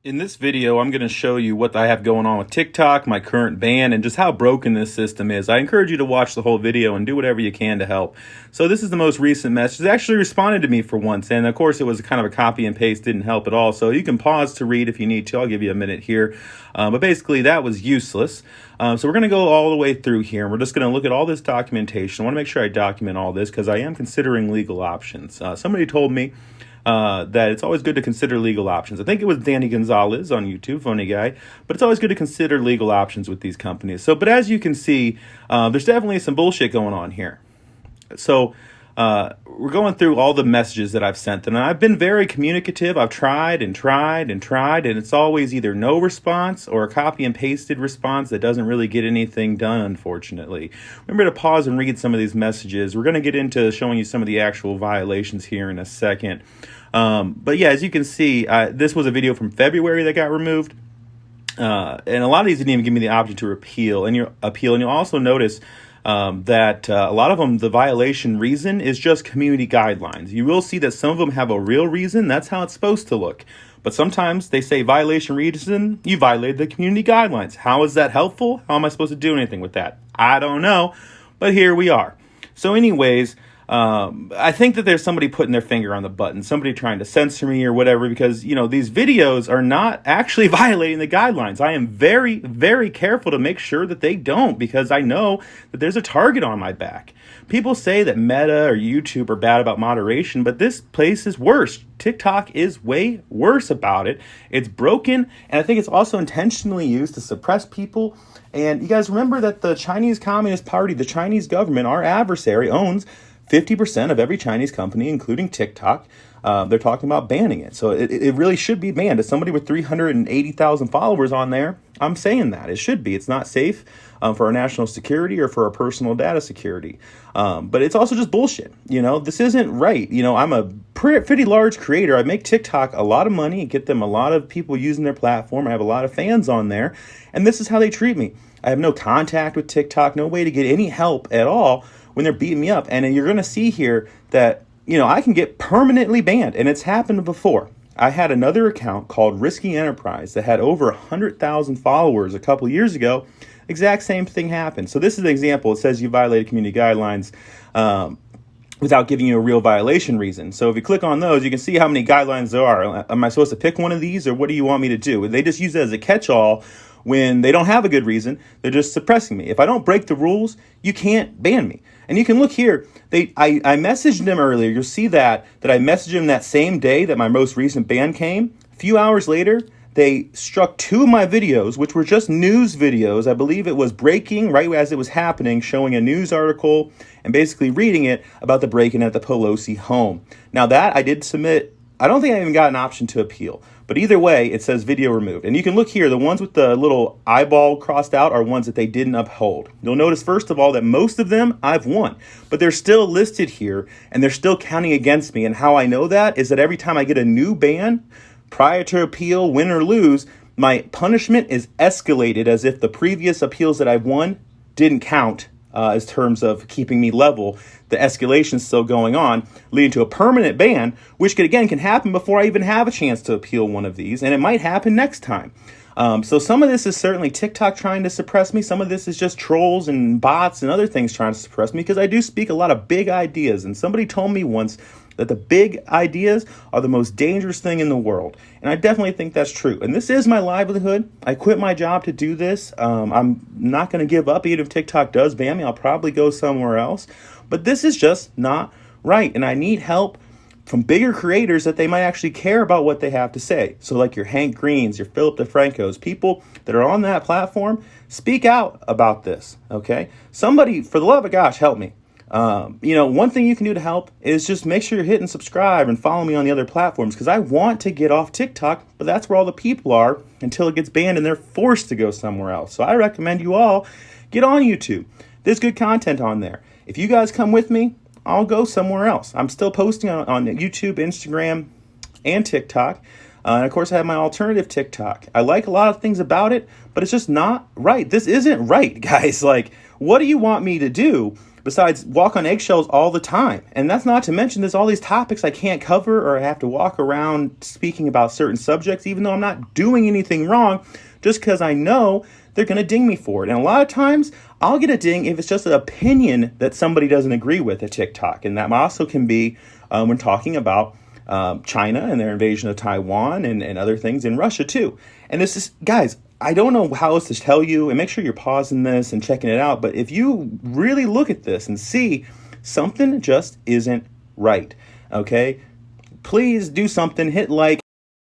In this video, I'm going to show you what I have going on with TikTok, my current ban, and just how broken this system is. I encourage you to watch the whole video and do whatever you can to help. So this is the most recent message. It actually responded to me for once, and of course it was kind of a copy and paste, didn't help at all. So you can pause to read if you need to. I'll give you a minute here. But basically that was useless. So we're going to go all the way through here, and we're just going to look at all this documentation. I want to make sure I document all this because I am considering legal options. Somebody told me that it's always good to consider legal options. I think it was Danny Gonzalez on YouTube, funny guy, but it's always good to consider legal options with these companies. So, but as you can see, there's definitely some bullshit going on here. So we're going through all the messages that I've sent, and I've been very communicative. I've tried and tried and tried, and it's always either no response or a copy and pasted response that doesn't really get anything done, unfortunately. Remember to pause and read some of these messages. We're going to get into showing you some of the actual violations here in a second. But yeah, as you can see, this was a video from February that got removed. And a lot of these didn't even give me the option to appeal. And you'll also notice that a lot of them, the violation reason is just community guidelines. You will see that some of them have a real reason. That's how it's supposed to look. But sometimes they say violation reason, you violated the community guidelines. How is that helpful? How am I supposed to do anything with that? I don't know. But here we are. So anyways, I think that there's somebody putting their finger on the button, somebody trying to censor me or whatever, because, you know, these videos are not actually violating the guidelines. I am very, very careful to make sure that they don't, because I know that there's a target on my back. People say that Meta or YouTube are bad about moderation, but this place is worse. TikTok is way worse about it. It's broken, and I think it's also intentionally used to suppress people. And you guys remember that the Chinese Communist Party, the Chinese government, our adversary, owns 50% of every Chinese company, including TikTok. They're talking about banning it. So it really should be banned. As somebody with 380,000 followers on there, I'm saying that. It should be. It's not safe for our national security or for our personal data security. But it's also just bullshit. You know, this isn't right. You know, I'm a pretty large creator. I make TikTok a lot of money and get them a lot of people using their platform. I have a lot of fans on there. And this is how they treat me. I have no contact with TikTok, no way to get any help at all when they're beating me up. And you're going to see here that, you know, I can get permanently banned, and it's happened before. I had another account called Risky Enterprise that had over 100,000 followers a couple years ago. Exact same thing happened. So this is an example. It says you violated community guidelines without giving you a real violation reason. So if you click on those, you can see how many guidelines there are. Am I supposed to pick one of these, or what do you want me to do? They just use it as a catch-all. When they don't have a good reason, they're just suppressing me. If I don't break the rules, you can't ban me. And you can look here. I messaged them earlier. You'll see that I messaged them that same day that my most recent ban came. A few hours later, they struck two of my videos, which were just news videos. I believe it was breaking right as it was happening, showing a news article and basically reading it about the break-in at the Pelosi home. Now that I did submit, I don't think I even got an option to appeal. But either way, it says video removed. And you can look here, the ones with the little eyeball crossed out are ones that they didn't uphold. You'll notice, first of all, that most of them I've won. But they're still listed here, and they're still counting against me. And how I know that is that every time I get a new ban, prior to appeal, win or lose, my punishment is escalated as if the previous appeals that I've won didn't count. As terms of keeping me level, the escalation is still going on, leading to a permanent ban, which can happen before I even have a chance to appeal one of these, and it might happen next time. So some of this is certainly TikTok trying to suppress me. Some of this is just trolls and bots and other things trying to suppress me, because I do speak a lot of big ideas. And somebody told me once that the big ideas are the most dangerous thing in the world. And I definitely think that's true. And this is my livelihood. I quit my job to do this. I'm not going to give up. Even if TikTok does ban me, I'll probably go somewhere else. But this is just not right. And I need help from bigger creators that they might actually care about what they have to say. So like your Hank Greens, your Philip DeFrancos, people that are on that platform, speak out about this, okay? Somebody, for the love of gosh, help me. You know, one thing you can do to help is just make sure you're hitting subscribe and follow me on the other platforms, because I want to get off TikTok, but that's where all the people are until it gets banned and they're forced to go somewhere else. So I recommend you all get on YouTube. There's good content on there. If you guys come with me, I'll go somewhere else. I'm still posting on YouTube, Instagram, and TikTok. And of course, I have my alternative TikTok. I like a lot of things about it, but it's just not right. This isn't right, guys. Like, what do you want me to do Besides, walk on eggshells all the time. And that's not to mention there's all these topics I can't cover, or I have to walk around speaking about certain subjects, even though I'm not doing anything wrong, just because I know they're going to ding me for it. And a lot of times I'll get a ding if it's just an opinion that somebody doesn't agree with at TikTok. And that also can be when talking about China and their invasion of Taiwan and other things in Russia too. And this is, guys, I don't know how else to tell you, and make sure you're pausing this and checking it out. But if you really look at this and see something just isn't right, okay, please do something. Hit like,